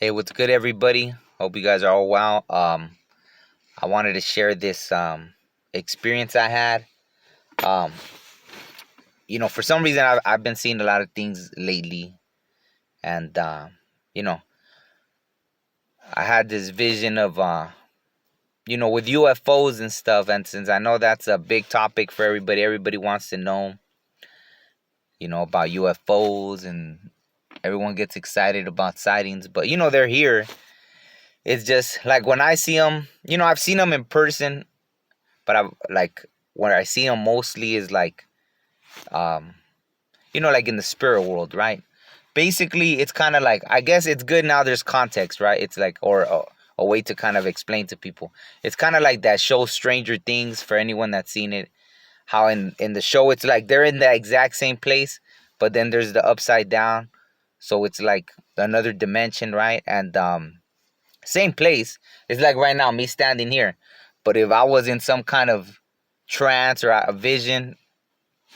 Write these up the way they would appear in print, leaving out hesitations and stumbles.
Hey, what's good, everybody? Hope you guys are all well. I wanted to share this experience I had. Um, for some reason, I've been seeing a lot of things lately, and you know, I had this vision of with UFOs and stuff. And since I know that's a big topic for everybody wants to know, about UFOs, and everyone gets excited about sightings. But they're here. It's just like when I see them. I've seen them in person. But I like where I see them mostly is like, um, like in the spirit world, right? Basically, it's kind of like, I guess it's good now. There's context, right? It's like, or a way to kind of explain to people. It's kind of like that show Stranger Things, for anyone that's seen it. How in the show it's like they're in the exact same place, but then there's the upside down, so it's like another dimension, right? And same place. It's like right now, me standing here. But if I was in some kind of trance or a vision,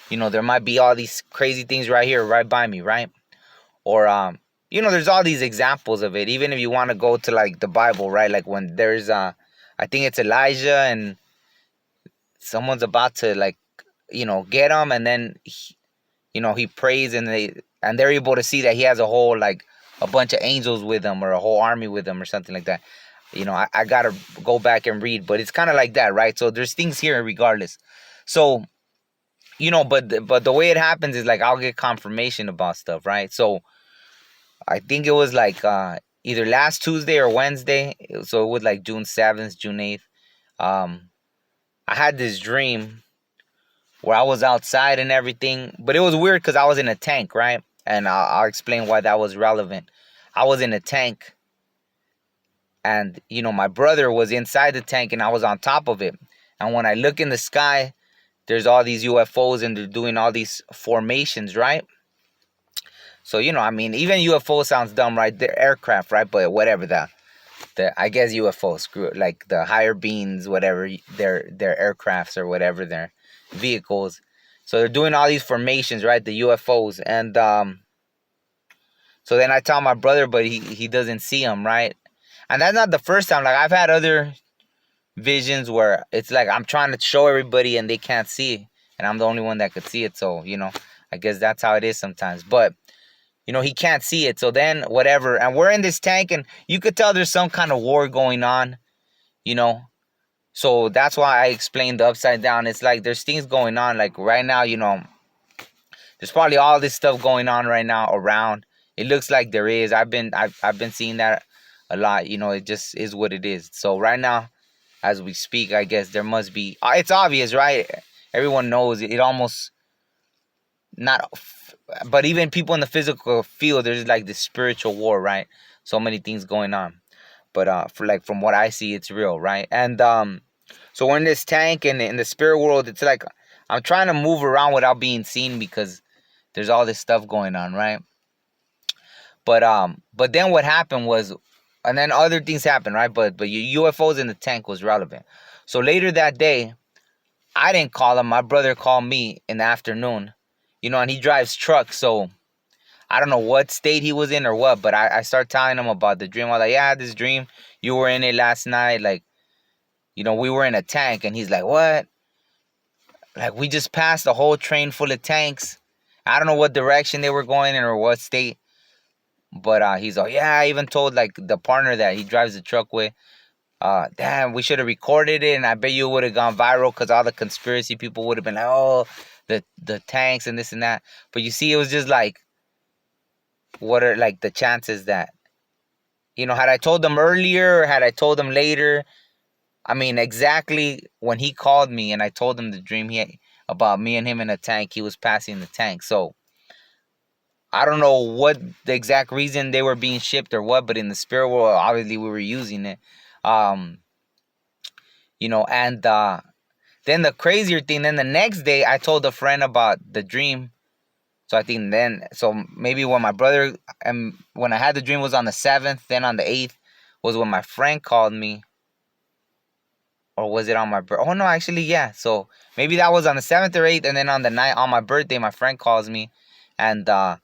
there might be all these crazy things right here, right by me, right? Or there's all these examples of it. Even if you want to go to like the Bible, right? Like when there's I think it's Elijah and someone's about to like, get him, and then he prays, and they're able to see that he has a whole like a bunch of angels with him, or a whole army with him, or something like that. I gotta go back and read, but it's kind of like that, right? So there's things here regardless. So but the way it happens is like I'll get confirmation about stuff, right? So I think it was like either last Tuesday or Wednesday, so it was like June 7th, June 8th. um I had this dream where I was outside and everything, but it was weird because I was in a tank, right? And I'll explain why that was relevant. I was in a tank, and my brother was inside the tank, and I was on top of it. And when I look in the sky, there's all these UFOs, and they're doing all these formations, right? So I mean, even UFO sounds dumb, right? They're aircraft, right? But whatever, the I guess UFO, screw it, like the higher beings, whatever, they're aircrafts or whatever, they're vehicles. So they're doing all these formations, right? The UFOs. And so then I tell my brother, but he doesn't see them, right? And that's not the first time. Like I've had other visions where it's like I'm trying to show everybody and they can't see, and I'm the only one that could see it. So I guess that's how it is sometimes. But he can't see it. So then whatever, and we're in this tank, and you could tell there's some kind of war going on, you know. So that's why I explained the upside down. It's like there's things going on. Like right now, there's probably all this stuff going on right now around. It looks like there is. I've been seeing that a lot. It just is what it is. So right now, as we speak, I guess there must be. It's obvious, right? Everyone knows it. It almost not, but even people in the physical field, there's like this spiritual war, right? So many things going on. But from what I see, it's real, right? And so we're in this tank, and in the spirit world, it's like I'm trying to move around without being seen because there's all this stuff going on, right? But then what happened was, and then other things happened, right? But UFOs in the tank was relevant. So later that day, I didn't call him. My brother called me in the afternoon, and he drives trucks, so I don't know what state he was in or what, but I started telling him about the dream. I was like, yeah, this dream, you were in it last night. Like, we were in a tank. And he's like, what? Like, we just passed a whole train full of tanks. I don't know what direction they were going in or what state. But he's like, yeah, I even told like the partner that he drives the truck with, damn, we should have recorded it, and I bet you would have gone viral because all the conspiracy people would have been like, oh, the tanks and this and that. But you see, it was just like, what are like the chances that, had I told them earlier or had I told them later? I mean, exactly when he called me and I told him the dream about me and him in a tank, he was passing the tank. So I don't know what the exact reason they were being shipped or what, but in the spirit world, obviously we were using it. Um, and then the crazier thing, then the next day I told a friend about the dream. So I think so maybe when my brother, and when I had the dream was on the 7th, then on the 8th was when my friend called me. Or was it on my birthday? Oh, no, actually, yeah. So maybe that was on the 7th or 8th, and then on the night, on my birthday, my friend calls me, and they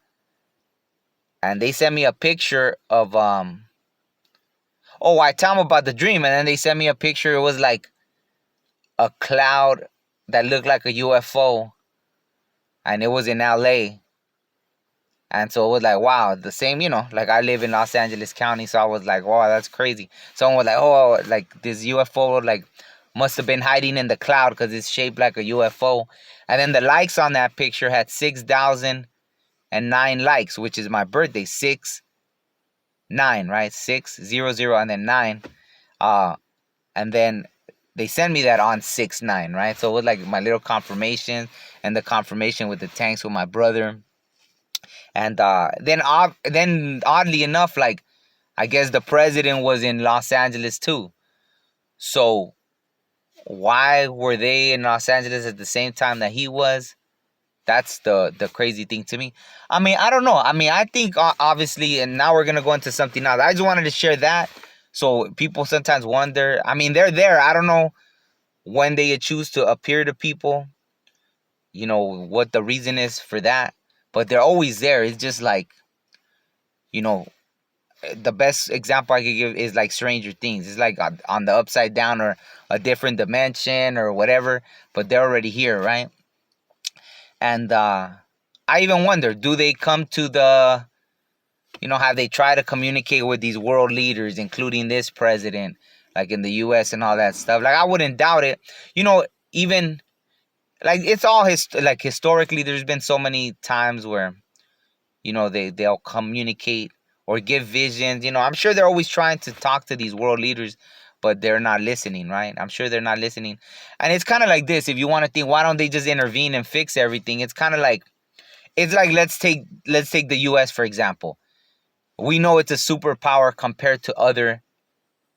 sent me a picture of Oh, I tell them about the dream, and then they sent me a picture. It was like a cloud that looked like a UFO, and it was in LA. And so it was like, wow, the same, like I live in Los Angeles County, so I was like, wow, that's crazy. Someone was like, oh, like this UFO, like, must have been hiding in the cloud because it's shaped like a UFO. And then the likes on that picture had 6,009 likes, which is my birthday, 6 9, right? 600 and then 9. Uh, and then they sent me that on 6 9, right? So it was like my little confirmation, and the confirmation with the tanks with my brother. And then oddly enough, like, I guess the president was in Los Angeles too. So why were they in Los Angeles at the same time that he was? That's the crazy thing to me. I mean, I don't know. I mean, I think obviously, and now we're gonna go into something else. I just wanted to share that, so people sometimes wonder. I mean, they're there. I don't know when they choose to appear to people. What the reason is for that, but they're always there. It's just like, you know, the best example I could give is like Stranger Things. It's like on the upside down or a different dimension or whatever, but they're already here, right? And I even wonder, do they come to have they tried to communicate with these world leaders, including this president, like in the U.S. and all that stuff? Like, I wouldn't doubt it. Even like it's all like historically, there's been so many times where they'll communicate or give visions. I'm sure they're always trying to talk to these world leaders, but they're not listening, right? I'm sure they're not listening. And it's kind of like this. If you want to think, why don't they just intervene and fix everything? It's kind of like, let's take the US for example. We know it's a superpower compared to other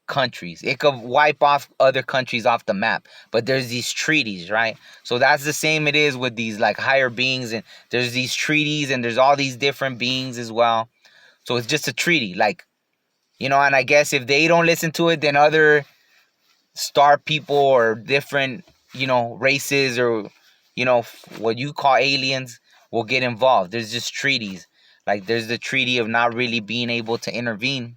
countries. It could wipe off other countries off the map, but there's these treaties, right? So that's the same it is with these like higher beings, and there's these treaties, and there's all these different beings as well. So it's just a treaty, like, and I guess if they don't listen to it, then other star people or different, races, or what you call aliens will get involved. There's just treaties. Like, there's the treaty of not really being able to intervene.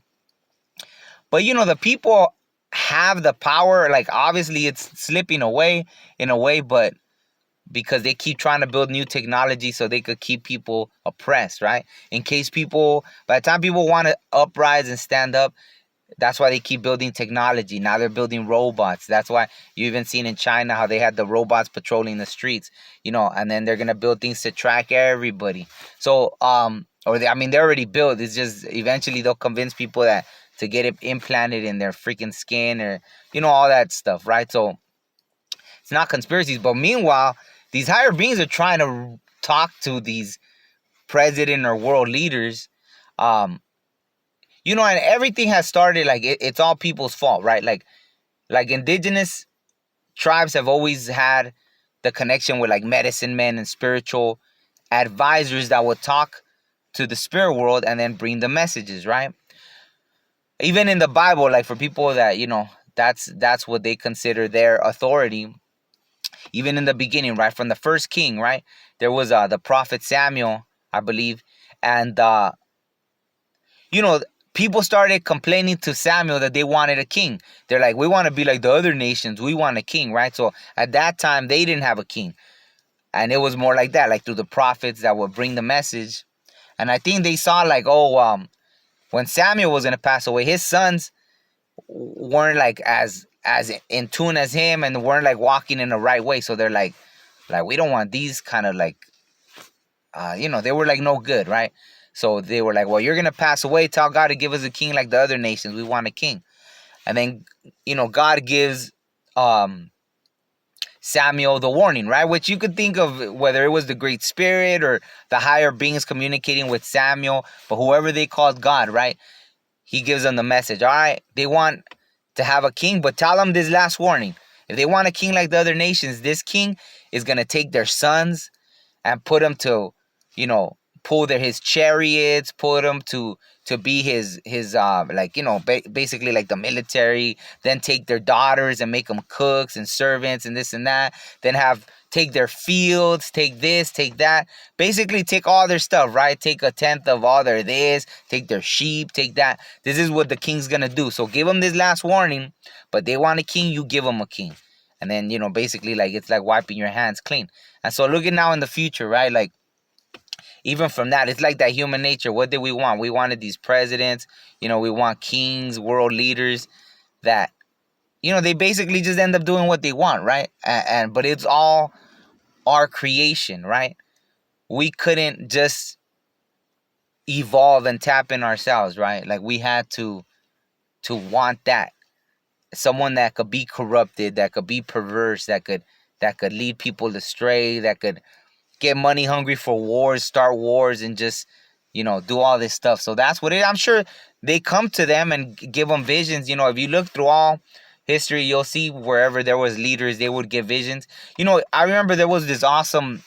But the people have the power. Like, obviously it's slipping away in a way, but because they keep trying to build new technology so they could keep people oppressed, right? In case by the time people want to uprise and stand up, that's why they keep building technology. Now they're building robots. That's why you even seen in China how they had the robots patrolling the streets, and then they're going to build things to track everybody. So, they're already built. It's just eventually they'll convince people that to get it implanted in their freaking skin, or, all that stuff, right? So it's not conspiracies. But meanwhile, these higher beings are trying to talk to these president or world leaders. And everything has started, like, it's all people's fault, right? Like indigenous tribes have always had the connection with like medicine men and spiritual advisors that would talk to the spirit world and then bring the messages, right? Even in the Bible, like, for people that, that's what they consider their authority. Even in the beginning, right, from the first king, right, there was the prophet Samuel, I believe. And you know, people started complaining to Samuel that they wanted a king. They're like, we want to be like the other nations. We want a king, right? So at that time, they didn't have a king. And it was more like that, like through the prophets that would bring the message. And I think they saw like, when Samuel was going to pass away, his sons weren't like as in tune as him, and weren't like walking in the right way. So they're like we don't want these kind of like, they were like no good, right? So they were like, well, you're going to pass away. Tell God to give us a king like the other nations. We want a king. And then, God gives Samuel the warning, right? Which you could think of whether it was the Great Spirit or the higher beings communicating with Samuel, but whoever they called God, right? He gives them the message. All right, they want to have a king, but tell them this last warning. If they want a king like the other nations, this king is going to take their sons and put them to, pull his chariots, put them to be his basically like the military. Then take their daughters and make them cooks and servants and this and that. Then have take their fields, take this, take that. Basically, take all their stuff, right? Take a tenth of all their this, take their sheep, take that. This is what the king's gonna do. So give them this last warning, but they want a king, you give them a king. And then, basically, like, it's like wiping your hands clean. And so looking now in the future, right? Like, even from that, it's like that human nature. What did we want? We wanted these presidents, we want kings, world leaders that, they basically just end up doing what they want, right? But it's all our creation, right? We couldn't just evolve and tap in ourselves, right? Like, we had to want that. Someone that could be corrupted, that could be perverse, that could lead people astray, that could get money hungry for wars, start wars, and just, do all this stuff. So that's what I'm sure they come to them and give them visions. If you look through all history, you'll see wherever there was leaders, they would give visions. I remember there was this awesome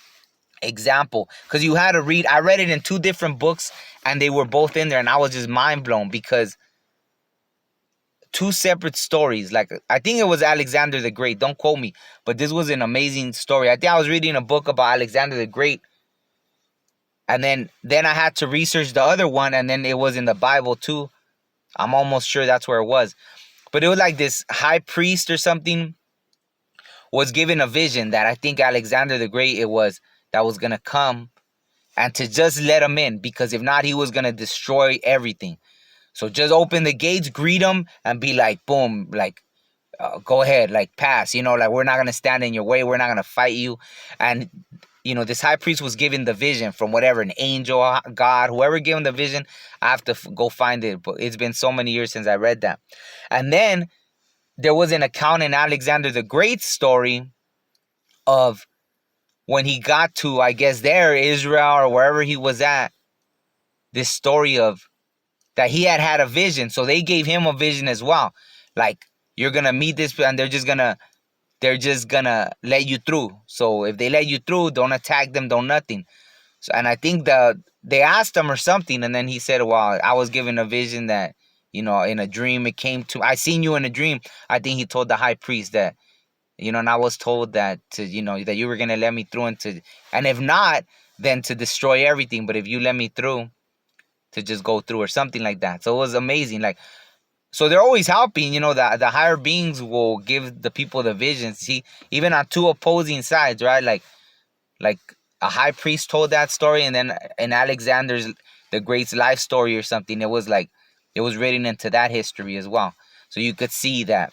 example, because you had to read. I read it in 2 different books, and they were both in there, and I was just mind blown, because 2 separate stories. Like, I think it was Alexander the Great. Don't quote me, but this was an amazing story. I think I was reading a book about Alexander the Great, and then I had to research the other one, and then it was in the Bible too. I'm almost sure that's where it was. But it was like this high priest or something was given a vision that I think Alexander the Great that was going to come, and to just let him in, because if not, he was going to destroy everything. So just open the gates, greet him, and be like, boom, like, go ahead, like, pass, like, we're not going to stand in your way. We're not going to fight you. And, this high priest was given the vision from whatever, an angel, God, whoever gave him the vision. I have to go find it, but it's been so many years since I read that. And then there was an account in Alexander the Great's story of when he got to, I guess, Israel, or wherever he was at, this story of that he had a vision. So they gave him a vision as well. Like, you're going to meet this, and they're just gonna let you through. So if they let you through, don't attack them, don't nothing. So, and I think they asked him or something, and then he said, well, I was given a vision that, in a dream, it came to, I seen you in a dream. I think he told the high priest that, and I was told that that you were gonna let me through, and if not, then to destroy everything. But if you let me through, to just go through, or something like that. So it was amazing. Like, so they're always helping, the higher beings will give the people the visions. See, even on 2 opposing sides, right? Like a high priest told that story, and then in Alexander's the Great's life story or something, it was written into that history as well. So you could see that,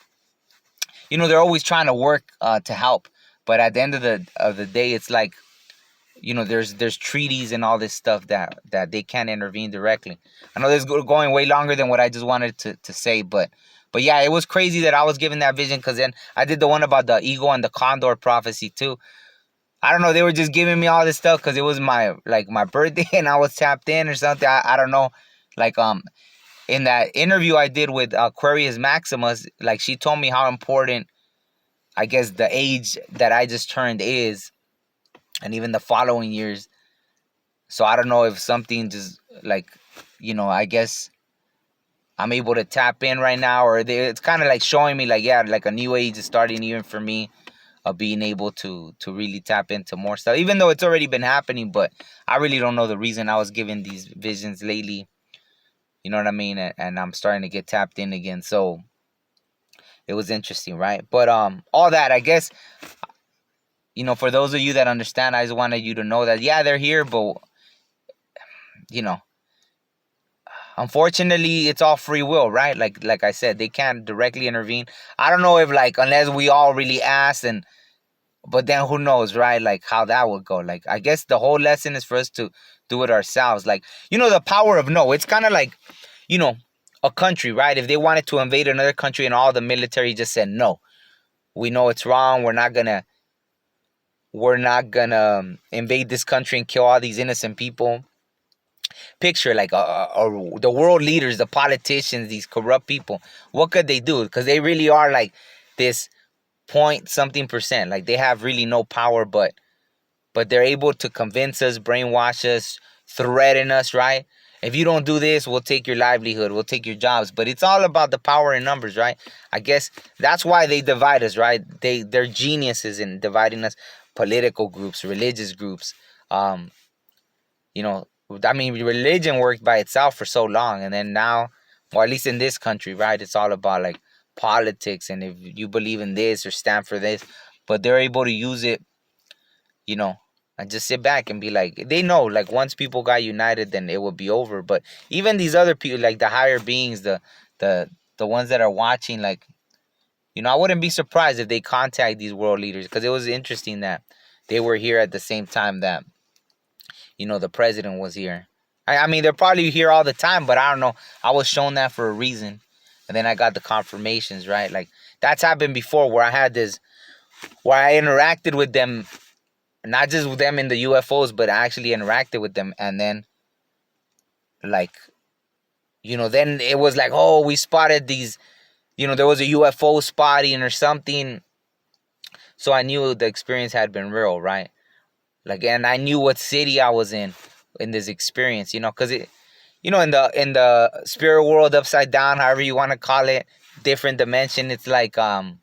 they're always trying to work to help. But at the end of the day, it's like, there's treaties and all this stuff that they can't intervene directly. I know this is going way longer than what I just wanted to say, but yeah, it was crazy that I was given that vision, because then I did the one about the eagle and the condor prophecy too. I don't know, they were just giving me all this stuff because it was my birthday and I was tapped in or something. I don't know. Like, in that interview I did with Aquarius Maximus, like, she told me how important, I guess, the age that I just turned is, and even the following years. So I don't know if something just, like, I guess I'm able to tap in right now, or it's kind of like showing me, like, yeah, like a new age is starting even for me, of being able to really tap into more stuff, even though it's already been happening. But I really don't know the reason I was given these visions lately. You know what I mean? And I'm starting to get tapped in again. So it was interesting, right? But all that, I guess, for those of you that understand, I just wanted you to know that, yeah, they're here, but, unfortunately, it's all free will, right? Like I said, they can't directly intervene. I don't know if, like, unless we all really ask, but then who knows, right? Like, how that would go. Like, I guess the whole lesson is for us to do it ourselves. Like, the power of no. It's kind of like, a country, right? If they wanted to invade another country and all the military just said, no, we know it's wrong. We're not gonna invade this country and kill all these innocent people. Picture, like, the world leaders, the politicians, these corrupt people. What could they do? Because they really are like this point something percent. Like, they have really no power, but they're able to convince us, brainwash us, threaten us, right? If you don't do this, we'll take your livelihood, we'll take your jobs. But it's all about the power in numbers, right? I guess that's why they divide us, right? They're geniuses in dividing us. political groups, religious groups. Um, you know, I mean, religion worked by itself for so long, and then now, or at least in this country, right? It's all about like politics, and if you believe in this or stand for this, but they're able to use it, you know, and just sit back and be like, they know, like once people got united, then it would be over. But even these other people, like the higher beings, the the ones that are watching, like, I wouldn't be surprised if they contact these world leaders, because it was interesting that they were here at the same time that the president was here. I mean, they're probably here all the time, but I don't know. I was shown that for a reason, and then I got the confirmations, right? Like that's happened before, where I had this, where I interacted with them, not just with them in the UFOs, but I actually interacted with them, and then like then it was like, oh, we spotted these, there was a UFO spotting or something, so I knew the experience had been real, right? Like, and I knew what city I was in this experience, because it, in the spirit world, upside down, however you want to call it, different dimension. It's like the,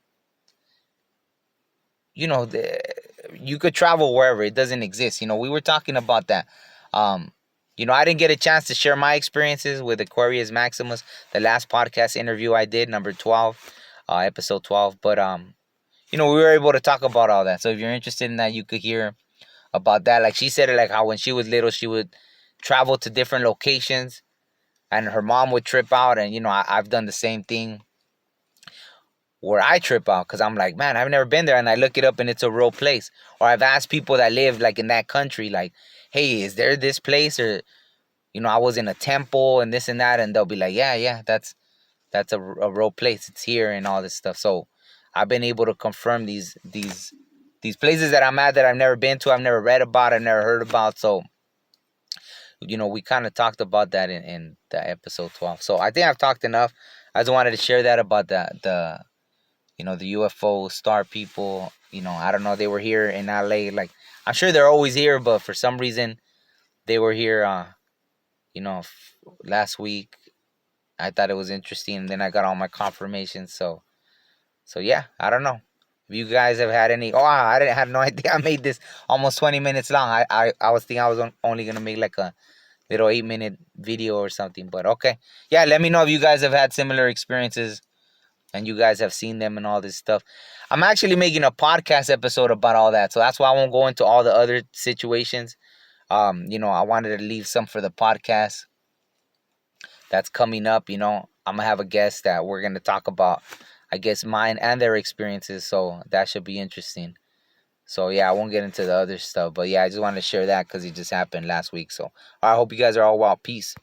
you could travel wherever. It doesn't exist. We were talking about that. I didn't get a chance to share my experiences with Aquarius Maximus, the last podcast interview I did, number 12, episode 12. But we were able to talk about all that. So if you're interested in that, you could hear about that. Like she said, like how when she was little, she would travel to different locations, and her mom would trip out. And I've done the same thing, where I trip out because I'm like, man, I've never been there, and I look it up and it's a real place. Or I've asked people that live like in that country, like, hey, is there this place? Or I was in a temple and this and that, and they'll be like, yeah, that's a real place. It's here and all this stuff. So I've been able to confirm these places that I'm at that I've never been to, I've never read about, I've never heard about. So we kind of talked about that in the episode 12. So I think I've talked enough. I just wanted to share that about the UFO star people. I don't know, they were here in LA. Like, I'm sure they're always here, but for some reason they were here last week. I thought it was interesting, and then I got all my confirmations. So yeah, I don't know if you guys have had any. Oh, I didn't have no idea I made this almost 20 minutes long. I was thinking I was only gonna make like a little 8-minute video or something. But okay, yeah, let me know if you guys have had similar experiences and you guys have seen them and all this stuff. I'm actually making a podcast episode about all that, so that's why I won't go into all the other situations. I wanted to leave some for the podcast that's coming up. I'm gonna have a guest that we're gonna talk about, I guess, mine and their experiences, so that should be interesting. So yeah, I won't get into the other stuff, but yeah, I just wanted to share that because it just happened last week. So I hope you guys are all well. Peace.